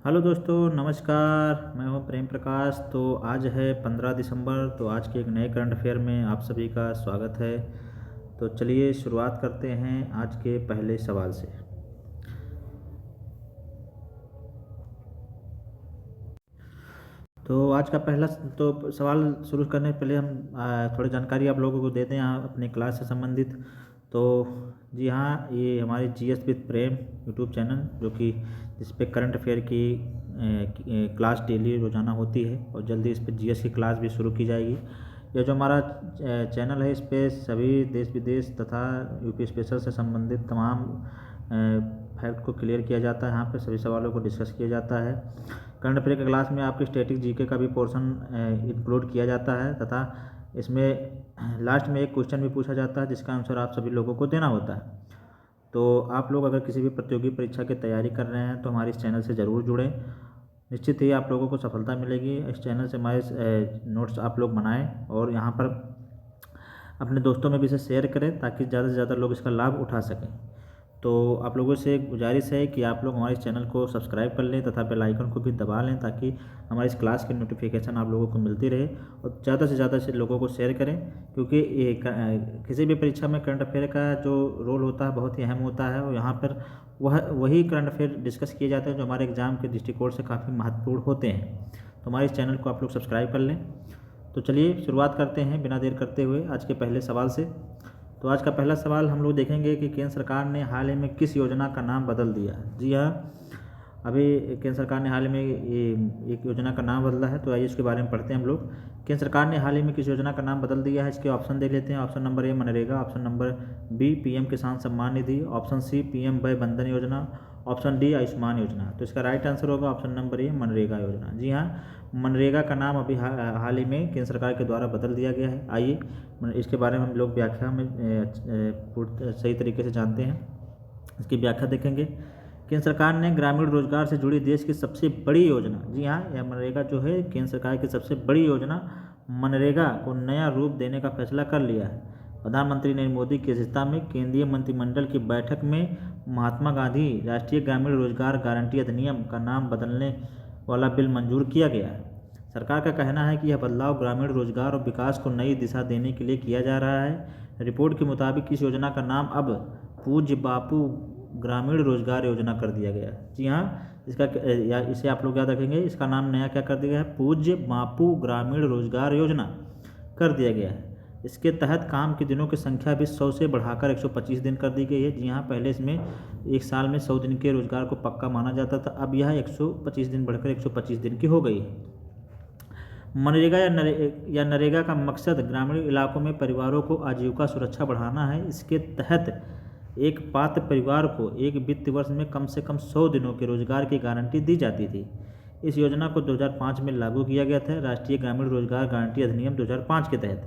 Hello दोस्तों, नमस्कार। मैं हूं प्रेम प्रकाश। तो आज है 15 दिसंबर। तो आज के एक नए करंट अफेयर में आप सभी का स्वागत है। तो चलिए शुरुआत करते हैं आज के पहले सवाल से। तो आज का पहला तो सवाल शुरू करने से पहले हम थोड़ी जानकारी आप लोगों को देते हैं अपने क्लास से संबंधित। तो जी हाँ, ये हमारे GS with Prem YouTube channel जो कि जिस पे करंट अफेयर की क्लास डेली रोजाना होती है और जल्दी इस पे जीएस की क्लास भी शुरू की जाएगी। यह जो हमारा चैनल है, इस पे सभी देश विदेश तथा यूपी स्पेशल से संबंधित तमाम फैक्ट को क्लियर किया जाता है। यहाँ पे सभी सवालों को डिस्कस किया जाता है। करंट अफेयर की क्लास में आपके स्टैटिक जीके का भी पोर्शन इंक्लूड किया जाता है तथा इसमें लास्ट में एक क्वेश्चन भी पूछा जाता है जिसका आंसर आप सभी लोगों को देना होता है। तो आप लोग अगर किसी भी प्रतियोगी परीक्षा की तैयारी कर रहे हैं तो हमारे इस चैनल से ज़रूर जुड़ें। निश्चित ही आप लोगों को सफलता मिलेगी। इस चैनल से हमारे नोट्स आप लोग बनाएं और यहाँ पर अपने दोस्तों में भी इसे शेयर करें ताकि ज़्यादा से ज़्यादा लोग इसका लाभ उठा सकें। तो आप लोगों से गुजारिश है कि आप लोग हमारे इस चैनल को सब्सक्राइब कर लें तथा बेल आइकन को भी दबा लें ताकि हमारी इस क्लास की नोटिफिकेशन आप लोगों को मिलती रहे और ज़्यादा से ज़्यादा से लोगों को शेयर करें। क्योंकि ये किसी भी परीक्षा में करंट अफेयर का जो रोल होता है बहुत ही अहम होता है और यहाँ पर वही करंट अफेयर डिस्कस किए जाते हैं जो हमारे एग्ज़ाम के दृष्टिकोण से काफ़ी महत्वपूर्ण होते हैं। तो हमारे इस चैनल को आप लोग सब्सक्राइब कर लें। तो चलिए शुरुआत करते हैं बिना देर करते हुए आज के पहले सवाल से। तो आज का पहला सवाल हम लोग देखेंगे कि केंद्र सरकार ने हाल ही में किस योजना का नाम बदल दिया। जी हाँ, अभी केंद्र सरकार ने हाल ही में ये एक योजना का नाम बदला है। तो आइए इसके बारे में पढ़ते हैं हम लोग। केंद्र सरकार ने हाल ही में किस योजना का नाम बदल दिया है, इसके ऑप्शन देख लेते हैं। Option number A MNREGA, option number B PM Kisan Samman Nidhi, option C PM वय वंदन योजना, ऑप्शन डी आयुष्मान योजना। तो इसका राइट आंसर होगा ऑप्शन नंबर ए मनरेगा योजना। जी हाँ, मनरेगा का नाम अभी हाल ही में केंद्र सरकार के द्वारा बदल दिया गया है। आइए इसके बारे में हम लोग व्याख्या में सही तरीके से जानते हैं। इसकी व्याख्या देखेंगे। केंद्र सरकार ने ग्रामीण रोजगार से जुड़ी देश की सबसे बड़ी योजना, जी हाँ, यह मनरेगा जो है केंद्र सरकार की सबसे बड़ी योजना मनरेगा को नया रूप देने का फैसला कर लिया है। प्रधानमंत्री नरेंद्र मोदी की अध्यक्षता में केंद्रीय मंत्रिमंडल की बैठक में महात्मा गांधी राष्ट्रीय ग्रामीण रोजगार गारंटी अधिनियम का नाम बदलने वाला बिल मंजूर किया गया है। सरकार का कहना है कि यह बदलाव ग्रामीण रोजगार और विकास को नई दिशा देने के लिए किया जा रहा है। रिपोर्ट के मुताबिक इस योजना का नाम अब पूज्य बापू ग्रामीण रोजगार योजना कर दिया गया है। जी हाँ, इसे आप लोग याद रखेंगे। इसका नाम नया क्या कर दिया गया है, पूज्य बापू ग्रामीण रोजगार योजना कर दिया गया है। इसके तहत काम के दिनों की संख्या भी 100 से बढ़ाकर 125 दिन कर दी गई है। जी हाँ, पहले इसमें एक साल में 100 दिन के रोजगार को पक्का माना जाता था, अब यह 125 दिन बढ़कर 125 दिन की हो गई है। मनरेगा या नरेगा का मकसद ग्रामीण इलाकों में परिवारों को आजीविका सुरक्षा बढ़ाना है। इसके तहत एक पात्र परिवार को एक वित्त वर्ष में कम से कम 100 दिनों के रोजगार की गारंटी दी जाती थी। इस योजना को 2005 में लागू किया गया था, राष्ट्रीय ग्रामीण रोजगार गारंटी अधिनियम 2005 के तहत,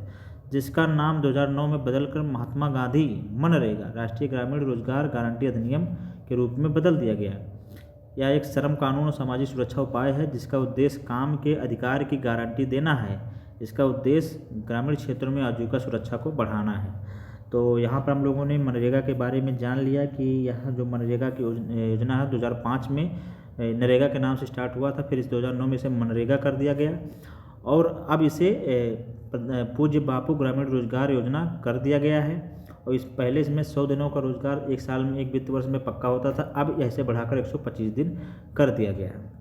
जिसका नाम 2009 में बदलकर महात्मा गांधी मनरेगा राष्ट्रीय ग्रामीण रोजगार गारंटी अधिनियम के रूप में बदल दिया गया। यह एक श्रम कानून और सामाजिक सुरक्षा उपाय है जिसका उद्देश्य काम के अधिकार की गारंटी देना है। इसका उद्देश्य ग्रामीण क्षेत्रों में आजीविका सुरक्षा को बढ़ाना है। तो यहाँ पर हम लोगों ने मनरेगा के बारे में जान लिया कि यह जो मनरेगा की योजना है 2005 में नरेगा के नाम से स्टार्ट हुआ था, फिर इस 2009 में इसे मनरेगा कर दिया गया और अब इसे पूज्य बापू ग्रामीण रोजगार योजना कर दिया गया है। और पहले इसमें 100 दिनों का रोजगार एक साल में एक वित्त वर्ष में पक्का होता था, अब ऐसे बढ़ाकर 125 दिन कर दिया गया है।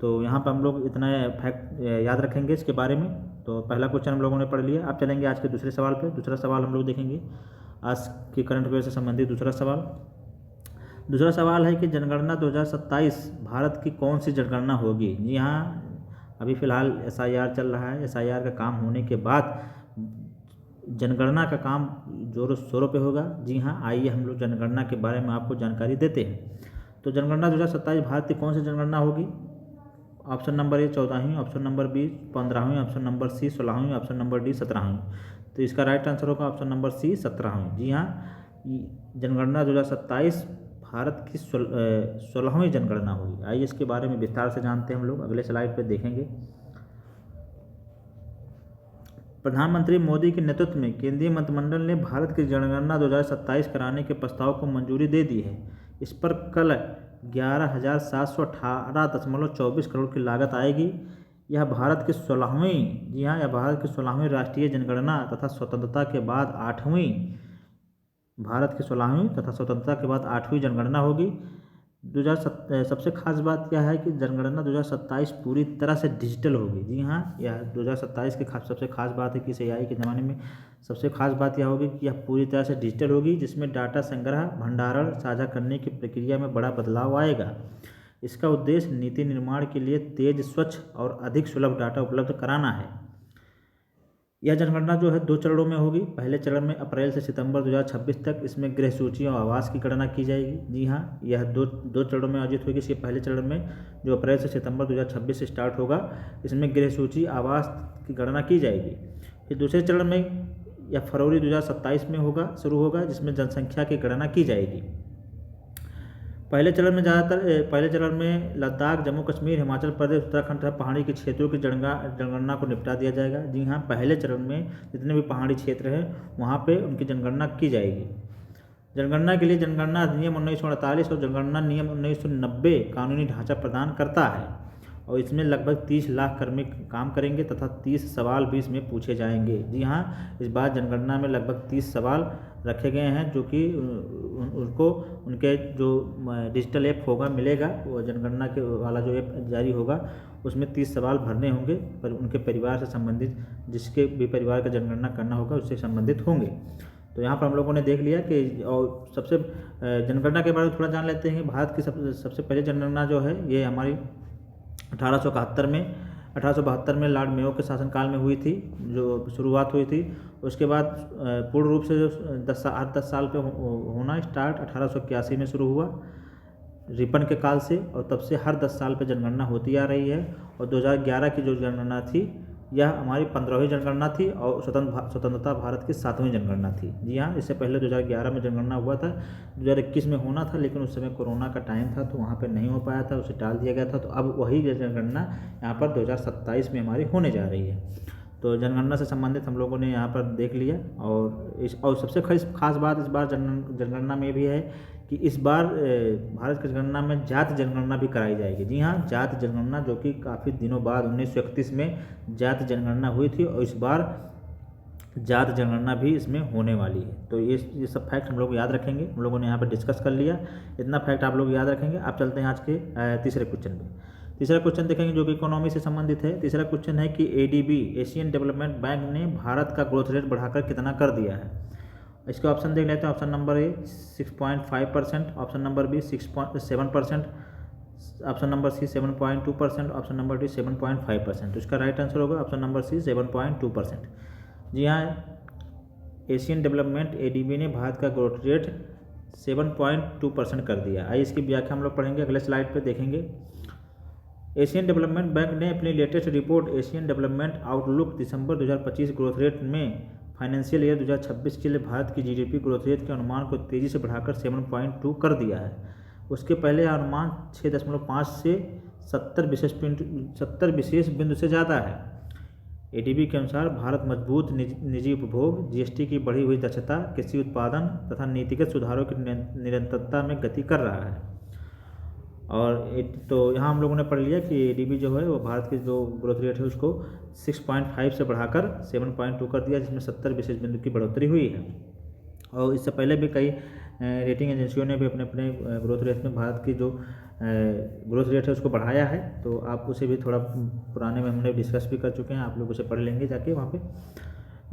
तो यहाँ पर हम लोग इतना फैक्ट याद रखेंगे इसके बारे में। तो पहला क्वेश्चन हम लोगों ने पढ़ लिया। अब चलेंगे आज के दूसरे सवाल पे। दूसरा सवाल हम लोग देखेंगे आज के करंट अफेयर से संबंधित दूसरा सवाल है कि जनगणना 2027 भारत की कौन सी जनगणना होगी। जी हाँ, अभी फ़िलहाल SIR चल रहा है। SIR का काम होने के बाद जनगणना का काम जोरों शोरों पे होगा। जी हाँ, आइए हम लोग जनगणना के बारे में आपको जानकारी देते हैं। तो जनगणना 2027 भारत की कौन सी जनगणना होगी। ऑप्शन नंबर ए 14वीं, ऑप्शन नंबर बी 15वीं, ऑप्शन नंबर सी 16वीं, ऑप्शन नंबर डी 17वीं। तो इसका राइट आंसर होगा ऑप्शन नंबर सी 17वीं। जी हाँ, जनगणना 2027 भारत की 16वीं जनगणना होगी। आइए इसके बारे में विस्तार से जानते हैं हम लोग, अगले स्लाइड पर देखेंगे। प्रधानमंत्री मोदी के नेतृत्व में केंद्रीय मंत्रिमंडल ने भारत की जनगणना 2027 कराने के प्रस्ताव को मंजूरी दे दी है। इस पर कल 11,718.24 करोड़ की लागत आएगी। यह भारत की 16वीं, जी हाँ, यह भारत की 16वीं राष्ट्रीय जनगणना तथा स्वतंत्रता के बाद 8वीं, भारत की 16वीं तथा स्वतंत्रता के बाद 8वीं जनगणना होगी। सबसे खास बात क्या है कि जनगणना 2027 पूरी तरह से डिजिटल होगी। जी हाँ, यह 2027 की सबसे खास बात है कि इस AI के ज़माने में सबसे खास बात यह होगी कि यह पूरी तरह से डिजिटल होगी, जिसमें डाटा संग्रह, भंडारण, साझा करने की प्रक्रिया में बड़ा बदलाव आएगा। इसका उद्देश्य नीति निर्माण के लिए तेज, स्वच्छ और अधिक सुलभ डाटा उपलब्ध कराना है। यह जनगणना जो है 2 चरणों में होगी। पहले चरण में अप्रैल से सितंबर 2026 तक इसमें गृह सूची और आवास की गणना की जाएगी। जी हाँ, यह दो चरणों में आयोजित होगी। इसके पहले चरण में जो अप्रैल से सितंबर 2026 से स्टार्ट होगा, इसमें गृह सूची, आवास की गणना की जाएगी। फिर दूसरे चरण में यह फरवरी 2027 में शुरू होगा, जिसमें जनसंख्या की गणना की जाएगी। पहले चरण में लद्दाख, जम्मू कश्मीर, हिमाचल प्रदेश, उत्तराखंड तथा पहाड़ी के क्षेत्रों की जनगणना को निपटा दिया जाएगा। जी हाँ, पहले चरण में जितने भी पहाड़ी क्षेत्र हैं वहाँ पे उनकी जनगणना की जाएगी। जनगणना के लिए जनगणना अधिनियम 1948 और जनगणना नियम 1990 कानूनी ढांचा प्रदान करता है, और इसमें लगभग 30 लाख कर्मी काम करेंगे तथा 30 सवाल भी इसमें पूछे जाएंगे। जी हाँ, इस बार जनगणना में लगभग 30 सवाल रखे गए हैं, जो कि उनको उनके जो डिजिटल ऐप होगा मिलेगा, वो जनगणना के वाला जो ऐप जारी होगा उसमें 30 सवाल भरने होंगे, पर उनके परिवार से संबंधित, जिसके भी परिवार का जनगणना करना होगा उससे संबंधित होंगे। तो यहाँ पर हम लोगों ने देख लिया कि, और सबसे जनगणना के बारे में थोड़ा जान लेते हैं। भारत की सबसे पहले जनगणना जो है ये हमारी 1872 में लॉर्ड मेयो के शासनकाल में हुई थी, जो शुरुआत हुई थी। उसके बाद पूर्ण रूप से जो 10 साल पे होना स्टार्ट 1881 में शुरू हुआ रिपन के काल से, और तब से हर 10 साल पे जनगणना होती आ रही है। और 2011 की जो जनगणना थी यह हमारी 15वीं जनगणना थी, और स्वतंत्रता भारत की 7वीं जनगणना थी। जी हाँ, इससे पहले 2011 में जनगणना हुआ था, 2021 में होना था, लेकिन उस समय कोरोना का टाइम था तो वहाँ पे नहीं हो पाया था, उसे टाल दिया गया था। तो अब वही जनगणना यहाँ पर 2027 में हमारी होने जा रही है। तो जनगणना से संबंधित हम लोगों ने यहाँ पर देख लिया। और सबसे खास बात इस बार जनगणना में भी है कि इस बार भारत की जनगणना में जाति जनगणना भी कराई जाएगी। जी हाँ, जाति जनगणना, जो कि काफ़ी दिनों बाद 1931 में जाति जनगणना हुई थी, और इस बार जाति जनगणना भी इसमें होने वाली है। तो ये सब फैक्ट हम लोग याद रखेंगे। हम लोगों ने यहाँ पर डिस्कस कर लिया, इतना फैक्ट आप लोग याद रखेंगे। आप चलते हैं आज के तीसरे क्वेश्चन पे। तीसरा क्वेश्चन देखेंगे जो कि इकोनॉमी से संबंधित है। तीसरा क्वेश्चन है कि ADB, एशियन डेवलपमेंट बैंक ने भारत का ग्रोथ रेट बढ़ाकर कितना कर दिया है। इसके ऑप्शन देख लेते हैं। Option number A 6.5%, option number B 6.7%, option number C 7.2%, option number D 7.5%। तो इसका राइट आंसर होगा ऑप्शन नंबर C 7.2%। जी हाँ, एशियन डेवलपमेंट ADB ने भारत का ग्रोथ रेट 7.2% कर दिया। आइए इसकी व्याख्या हम लोग पढ़ेंगे, अगले स्लाइड पे देखेंगे। एशियन डेवलपमेंट बैंक ने अपनी latest report Asian Development Outlook दिसंबर 2025 ग्रोथ रेट में फाइनेंशियल ईयर 2026 के लिए भारत की GDP ग्रोथ रेट के अनुमान को तेज़ी से बढ़ाकर 7.2 कर दिया है। उसके पहले यह अनुमान 6.5 से 70 विशेष बिंदु से ज़्यादा है। ADB के अनुसार भारत मजबूत निजी उपभोग, GST की बढ़ी हुई दक्षता, कृषि उत्पादन तथा नीतिगत सुधारों की निरंतरता में गति कर रहा है। और तो यहाँ हम लोगों ने पढ़ लिया कि ADB जो है वो भारत की जो ग्रोथ रेट है उसको 6.5 से बढ़ाकर 7.2 कर दिया, जिसमें 70 विशेष बिंदु की बढ़ोतरी हुई है। और इससे पहले भी कई रेटिंग एजेंसियों ने भी अपने अपने ग्रोथ रेट में भारत की जो ग्रोथ रेट है उसको बढ़ाया है। तो आप उसे भी थोड़ा पुराने में हमने डिस्कस भी कर चुके हैं, आप लोग उसे पढ़ लेंगे जाके वहाँ पे।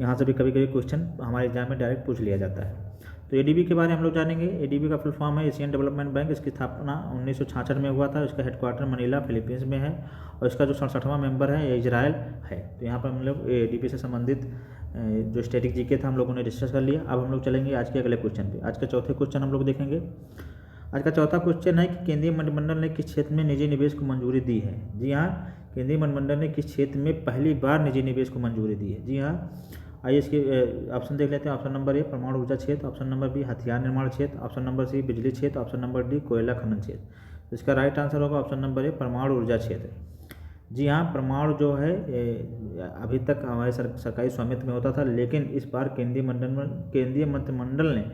यहाँ से भी कभी कभी क्वेश्चन हमारे एग्जाम में डायरेक्ट पूछ लिया जाता है। तो ADB के बारे में हम लोग जानेंगे। ADB का फुल फॉर्म है एशियन डेवलपमेंट बैंक। इसकी स्थापना 1966 में हुआ था। इसका हेडक्वार्टर मनीला, फिलीपींस में है, और इसका जो 67वां मेंबर है ये इजराइल है। तो यहाँ पर हम लोग ADB से संबंधित जो स्टैटिक जीके था हम लोगों ने डिस्कस कर लिया। अब हम लोग चलेंगे आज के अगले क्वेश्चन पे। आज का चौथे क्वेश्चन हम लोग देखेंगे। आज का चौथा क्वेश्चन है कि केंद्रीय मंत्रिमंडल ने किस क्षेत्र में निजी निवेश को मंजूरी दी है। जी हाँ, केंद्रीय मंत्रिमंडल ने किस क्षेत्र में पहली बार निजी निवेश को मंजूरी दी है। जी हाँ, आइए इसके ऑप्शन देख लेते हैं। ऑप्शन नंबर A परमाणु ऊर्जा क्षेत्र, ऑप्शन नंबर B हथियार निर्माण क्षेत्र, ऑप्शन नंबर C बिजली क्षेत्र, ऑप्शन नंबर D कोयला खनन क्षेत्र। तो इसका राइट आंसर होगा ऑप्शन नंबर A परमाणु ऊर्जा क्षेत्र। जी हाँ, परमाणु जो है अभी तक हमारे सरकारी स्वामित्व में होता था, लेकिन इस बार केंद्रीय मंत्रिमंडल ने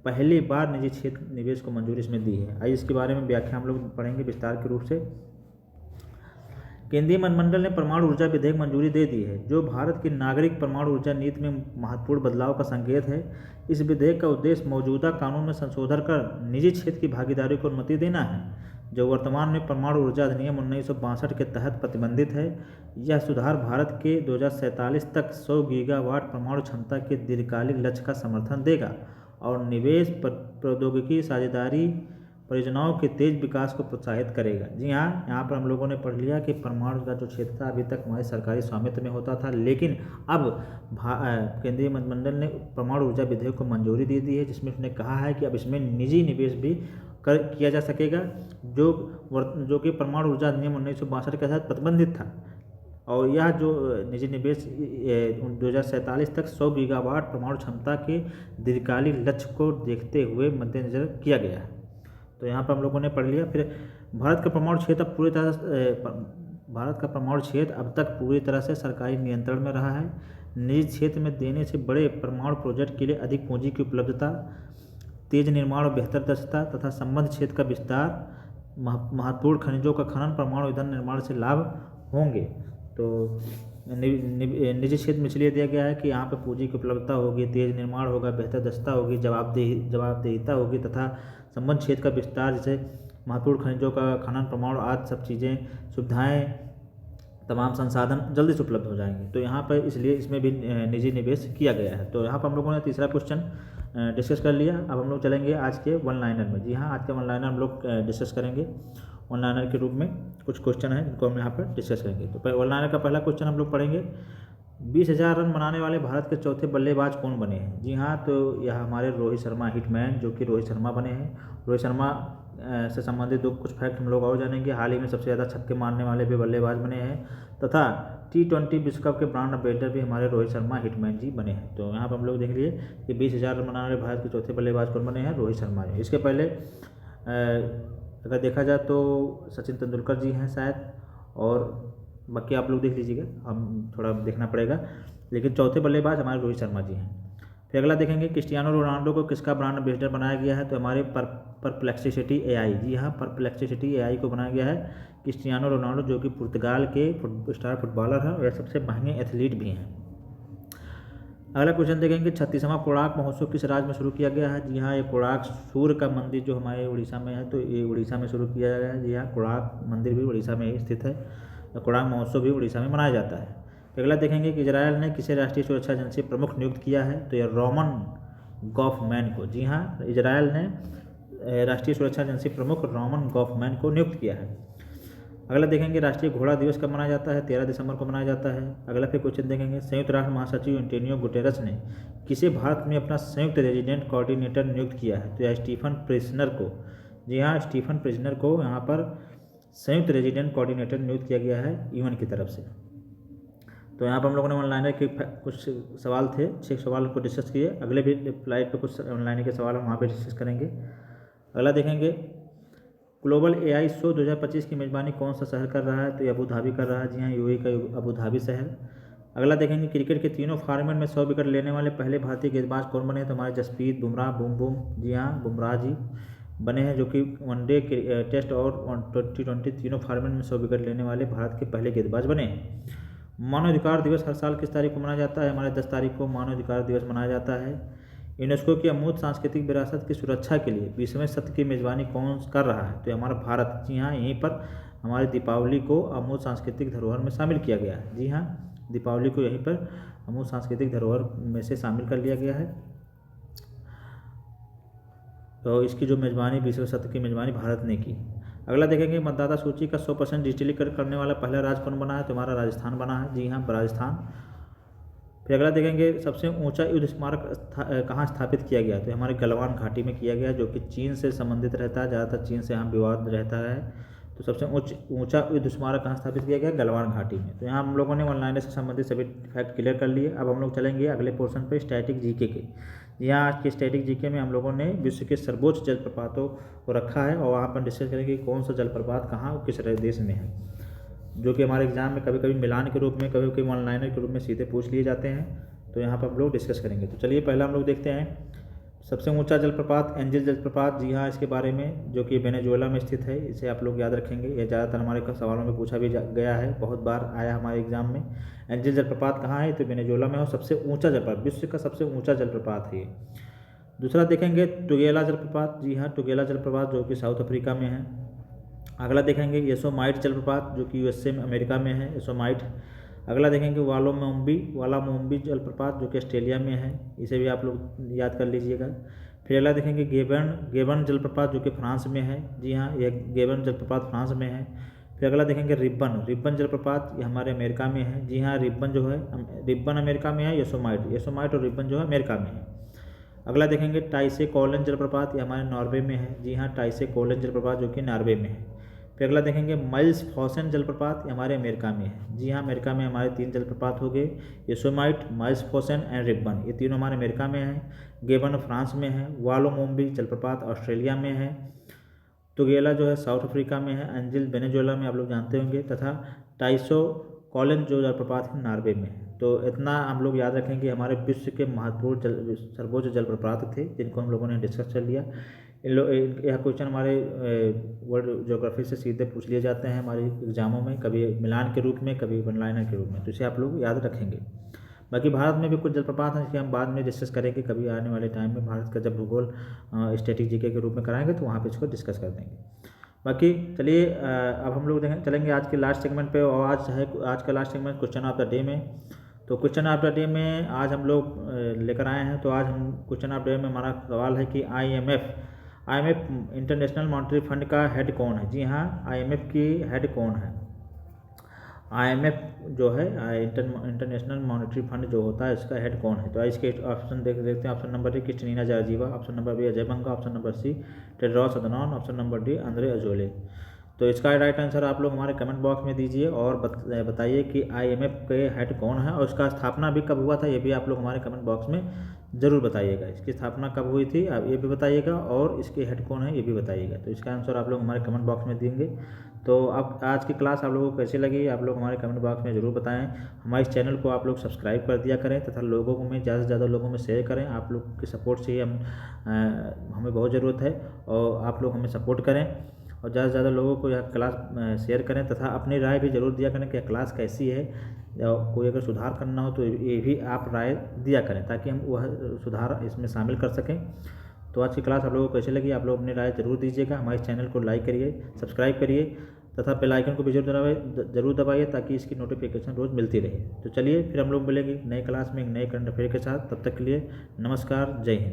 पहली बार निजी क्षेत्र निवेश को मंजूरी इसमें दी है। आइए इसके बारे में व्याख्या हम लोग पढ़ेंगे विस्तार के रूप से। केंद्रीय मंत्रिमंडल ने परमाणु ऊर्जा विधेयक मंजूरी दे दी है, जो भारत की नागरिक परमाणु ऊर्जा नीति में महत्वपूर्ण बदलाव का संकेत है। इस विधेयक का उद्देश्य मौजूदा कानून में संशोधन कर निजी क्षेत्र की भागीदारी को अनुमति देना है, जो वर्तमान में परमाणु ऊर्जा अधिनियम 1962 के तहत प्रतिबंधित है। यह सुधार भारत के 2047 तक 100 गीगावाट परमाणु क्षमता के दीर्घकालिक लक्ष्य का समर्थन देगा और निवेश, प्रौद्योगिकी साझेदारी, परियोजनाओं के तेज विकास को प्रोत्साहित करेगा। जी हाँ, यहाँ पर हम लोगों ने पढ़ लिया कि परमाणु का जो क्षेत्र था अभी तक हमारे सरकारी स्वामित्व में होता था, लेकिन अब केंद्रीय मंत्रिमंडल ने परमाणु ऊर्जा विधेयक को मंजूरी दे दी है, जिसमें उसने कहा है कि अब इसमें निजी निवेश भी किया जा सकेगा, जो कि परमाणु ऊर्जा अधिनियम 1962 के तहत प्रतिबंधित था। और यह जो निजी निवेश 2047 तक 100 गीगावाट परमाणु क्षमता के दीर्घकालिक लक्ष्य को देखते हुए मद्देनजर किया गया है। तो यहाँ पर हम लोगों ने पढ़ लिया। फिर भारत का परमाणु क्षेत्र अब तक पूरी तरह से सरकारी नियंत्रण में रहा है। निजी क्षेत्र में देने से बड़े परमाणु प्रोजेक्ट के लिए अधिक पूंजी की उपलब्धता, तेज निर्माण और बेहतर दक्षता तथा संबद्ध क्षेत्र का विस्तार, महत्वपूर्ण खनिजों का खनन, परमाणु ईंधन निर्माण से लाभ होंगे। तो निजी क्षेत्र में इसलिए दिया गया है कि यहाँ पर पूंजी की उपलब्धता होगी, तेज निर्माण होगा, बेहतर दक्षता होगी, जवाबदेहिता होगी तथा संबद्ध क्षेत्र का विस्तार, जैसे महत्वपूर्ण खनिजों का खनन, परमाणु आदि सब चीज़ें, सुविधाएं, तमाम संसाधन जल्दी से उपलब्ध हो जाएंगे। तो यहाँ पर इसलिए इसमें भी निजी निवेश किया गया है। तो यहाँ पर हम लोगों ने तीसरा क्वेश्चन डिस्कस कर लिया। अब हम लोग चलेंगे आज के वन लाइनर में। जी हाँ, आज के वन लाइनर हम लोग डिस्कस करेंगे। वन लाइनर के रूप में कुछ क्वेश्चन हैं जिनको हम यहाँ पर डिस्कस करेंगे। तो वन लाइनर का पहला क्वेश्चन हम लोग पढ़ेंगे, 20,000 रन बनाने वाले भारत के चौथे बल्लेबाज कौन बने हैं। जी हाँ, तो यह हमारे रोहित शर्मा हिटमैन, जो कि रोहित शर्मा बने हैं। रोहित शर्मा से संबंधित कुछ फैक्ट हम लोग और जानेंगे। हाल ही में सबसे ज़्यादा छक्के मारने वाले भी बल्लेबाज बने हैं तथा T20 विश्व कप के ब्रांड एम्बेसडर भी हमारे रोहित शर्मा हिटमैन जी बने हैं। तो यहाँ पर हम लोग देख लिए कि 20,000 रन बनाने वाले भारत के चौथे बल्लेबाज कौन बने हैं, रोहित शर्मा जी। इसके पहले अगर देखा जाए तो सचिन तेंदुलकर जी हैं शायद, और बाकी आप लोग देख लीजिएगा, हम थोड़ा देखना पड़ेगा, लेकिन चौथे बल्लेबाज हमारे रोहित शर्मा जी हैं। फिर अगला देखेंगे, क्रिस्टियानो रोनाल्डो को किसका ब्रांड एम्बेसडर बनाया गया है। तो हमारे परप्लेक्सिटी AI, जी हाँ, परप्लेक्सिटी AI को बनाया गया है क्रिस्टियानो रोनाल्डो, जो कि पुर्तगाल के स्टार फुटबॉलर हैं और सबसे महंगे एथलीट भी हैं। अगला क्वेश्चन देखेंगे, 36वां कोणार्क महोत्सव किस राज्य में शुरू किया गया है। जी हाँ, ये कोणार्क सूर्य का मंदिर जो हमारे उड़ीसा में है, तो ये उड़ीसा में शुरू किया गया है। जी हाँ, कोणार्क मंदिर भी उड़ीसा में ही स्थित है। कोणार्क महोत्सव भी उड़ीसा में मनाया जाता है। अगला देखेंगे कि इजरायल ने किसे राष्ट्रीय सुरक्षा एजेंसी प्रमुख नियुक्त किया है। तो यह रोमन गॉफमैन को, जी हाँ, इजरायल ने राष्ट्रीय सुरक्षा एजेंसी प्रमुख रोमन गॉफमैन को नियुक्त किया है। अगला देखेंगे, राष्ट्रीय घोड़ा दिवस कब मनाया जाता है। 13 दिसंबर को मनाया जाता है। अगला फिर क्वेश्चन देखेंगे, संयुक्त राष्ट्र महासचिव एंटोनियो गुटेरस ने किसे भारत में अपना संयुक्त रेजिडेंट कोऑर्डिनेटर नियुक्त किया है। तो यह स्टीफन प्रिजनर को, जी हाँ, स्टीफन प्रिजनर को यहाँ पर संयुक्त रेजिडेंट कोऑर्डिनेटर नियुक्त किया गया है यूएन की तरफ से। तो यहाँ पर हम लोगों ने ऑनलाइन के कुछ सवाल थे, 6 सवाल को डिस्कस किए। अगले भी फ्लाइट पे कुछ ऑनलाइन के सवाल हम वहाँ पे डिस्कस करेंगे। अगला देखेंगे, ग्लोबल AI शो 2025 की मेज़बानी कौन सा शहर कर रहा है। तो ये अबू धाबी कर रहा है। जी हाँ, UAE का अबू धाबी शहर। अगला देखेंगे, क्रिकेट के तीनों फॉर्मेट में 100 विकेट लेने वाले पहले भारतीय गेंदबाज कौन बने। तो हमारे जसप्रीत बुमराह, बूम, जी हाँ, बुमराह जी बने हैं, जो कि वनडे, टेस्ट और T20 तीनों फॉर्मेट में 100 विकेट लेने वाले भारत के पहले गेंदबाज बने हैं। मानवाधिकार दिवस हर साल किस तारीख को मनाया जाता है। हमारे 10 तारीख को मानवाधिकार दिवस मनाया जाता है। यूनेस्को की अमूर्त सांस्कृतिक विरासत की सुरक्षा के लिए 20वें सत्र की मेज़बानी कौन कर रहा है। तो हमारा भारत, जी हाँ, यहीं पर हमारी दीपावली को अमूर्त सांस्कृतिक धरोहर में शामिल किया गया है। जी हाँ, दीपावली को यहीं पर अमूर्त सांस्कृतिक धरोहर में से शामिल कर लिया गया है। तो इसकी जो मेज़बानी 20वें सत्र की मेज़बानी भारत ने की। अगला देखेंगे, मतदाता सूची का 100% डिजिटलीकरण करने वाला पहला राज्य कौन बना है। तो हमारा राजस्थान बना है। जी हाँ, राजस्थान। फिर अगला देखेंगे, सबसे ऊंचा युद्ध स्मारक कहाँ स्थापित किया गया। तो हमारे गलवान घाटी में किया गया, जो कि चीन से संबंधित रहता है, ज़्यादातर चीन से यहाँ विवाद रहता है। तो सबसे ऊंचा युद्ध स्मारक कहाँ स्थापित किया गया, गलवान घाटी में। तो यहाँ हम लोगों ने ऑनलाइन से संबंधित सभी फैक्ट क्लियर कर लिए। अब हम लोग चलेंगे अगले पोर्शन पे, स्टैटिक जीके के। यहाँ आज के स्टैटिक जीके में हम लोगों ने विश्व के सर्वोच्च जलप्रपातों को रखा है और वहाँ पर डिस्कस करेंगे कौन सा जलप्रपात कहाँ और किस देश में है, जो कि हमारे एग्जाम में कभी कभी मिलान के रूप में, कभी कभी ऑनलाइनर के रूप में सीधे पूछ लिए जाते हैं। तो यहाँ पर हम लोग डिस्कस करेंगे। तो चलिए पहला हम लोग देखते हैं सबसे ऊंचा जलप्रपात एंजिल जलप्रपात, जी हाँ, इसके बारे में, जो कि वेनेजुएला में स्थित है। इसे आप लोग याद रखेंगे, ये ज़्यादातर हमारे सवालों में पूछा भी गया है, बहुत बार आया हमारे एग्जाम में। एंजिल जलप्रपात कहाँ है? तो वेनेजुएला में, और सबसे ऊंचा जलप्रपात, विश्व का सबसे ऊंचा जलप्रपात है ये। दूसरा देखेंगे टुगेला जलप्रपात, जी हाँ, टुगेला जलप्रपात जो कि साउथ अफ्रीका में है। अगला देखेंगे योसेमाइट जलप्रपात, जो कि यूएसए में, अमेरिका में है, योसेमाइट। अगला देखेंगे वालामुम्बी जलप्रपात, जो कि ऑस्ट्रेलिया में है, इसे भी आप लोग याद कर लीजिएगा। फिर अगला देखेंगे गेबन जलप्रपात, जो कि फ्रांस में है, जी हाँ, यह गेबन जलप्रपात फ्रांस में है। फिर अगला देखेंगे रिब्बन जलप्रपात, ये हमारे अमेरिका में है, जी हाँ, रिब्बन अमेरिका में है, योसेमाइट और रिब्बन जो है अमेरिका में है। अगला देखेंगे टाइसे कॉलन जलप्रपात, ये हमारे नॉर्वे में है, जी हाँ, टाइसे कॉलन जलप्रपात जो कि नॉर्वे में है। फिर अगला देखेंगे माइल्स फॉसन जलप्रपात, ये हमारे अमेरिका में है, जी हाँ, अमेरिका में हमारे 3 जलप्रपात हो गए, योसेमाइट, माइल्स फॉसन एंड रिब्बन, ये तीनों हमारे अमेरिका में है। गेबन फ्रांस में है, वालोमुम्बी जलप्रपात ऑस्ट्रेलिया में है, तुगेला जो है साउथ अफ्रीका में है, एंजिल वेनेजुएला में आप लोग जानते होंगे, तथा टाइसो कॉलन जो जलप्रपात है नॉर्वे में है। तो इतना हम लोग याद रखेंगे, हमारे विश्व के महत्वपूर्ण सर्वोच्च जलप्रपात थे, जिनको हम लोगों ने डिस्कस कर लिया। यह क्वेश्चन हमारे वर्ल्ड ज्योग्राफी से सीधे पूछ लिए जाते हैं हमारे एग्जामों में, कभी मिलान के रूप में, कभी वन लाइनर के रूप में, तो इसे आप लोग याद रखेंगे। बाकी भारत में भी कुछ जलप्रपात हैं, जिसके हम बाद में डिस्कस करेंगे, कभी आने वाले टाइम में भारत का जब भूगोल स्टैटिक जीके के रूप में कराएंगे तो वहाँ पे इसको डिस्कस कर देंगे। बाकी चलिए अब हम लोग चलेंगे आज के लास्ट सेगमेंट पे, और आज का last segment question of the day में। तो क्वेश्चन ऑफ द डे में आज हम लोग लेकर आए हैं, तो आज हम क्वेश्चन ऑफ द डे में हमारा सवाल है कि IMF इंटरनेशनल मॉनेटरी फंड का हेड कौन है? जी हाँ, IMF की हेड कौन है? IMF जो है इंटरनेशनल मॉनेटरी फंड जो होता है, इसका हेड कौन है? तो इसके ऑप्शन देखते हैं। Option number A Kristalina Georgieva, option number B Ajay Banga, option number C Tedros Adhanom, option number D Andre Azoulay. तो इसका राइट आंसर आप लोग हमारे कमेंट बॉक्स में दीजिए, और बताइए कि IMF के हेड कौन है, और इसका स्थापना भी कब हुआ था, ये भी आप लोग हमारे कमेंट बॉक्स में ज़रूर बताइएगा। इसकी स्थापना कब हुई थी आप ये भी बताइएगा, और इसके हेड कौन है ये भी बताइएगा। तो इसका आंसर आप लोग हमारे कमेंट बॉक्स में देंगे। तो अब आज की क्लास आप लोगों को कैसी लगी, आप लोग हमारे कमेंट बॉक्स में ज़रूर बताएं। हमारे इस चैनल को आप लोग सब्सक्राइब कर दिया करें, तथा लोगों को में ज़्यादा से ज़्यादा लोगों में शेयर करें। आप लोग की सपोर्ट से ही हमें बहुत ज़रूरत है, और आप लोग हमें सपोर्ट करें, और ज़्यादा से ज़्यादा लोगों को यह क्लास शेयर करें, तथा अपनी राय भी ज़रूर दिया करें कि यह क्लास कैसी है, कोई अगर सुधार करना हो तो ये भी आप राय दिया करें, ताकि हम वह सुधार इसमें शामिल कर सकें। तो आज की क्लास आप लोगों को कैसी लगी, आप लोग अपनी राय ज़रूर दीजिएगा। हमारे चैनल को लाइक करिए, सब्सक्राइब करिए, तथा बेल आइकन को भी जरूर दबाइए, ताकि इसकी नोटिफिकेशन रोज़ मिलती रहे। तो चलिए फिर हम लोग मिलेंगे नए क्लास में एक नए करंट अफेयर के साथ। तब तक के लिए नमस्कार, जय हिंद।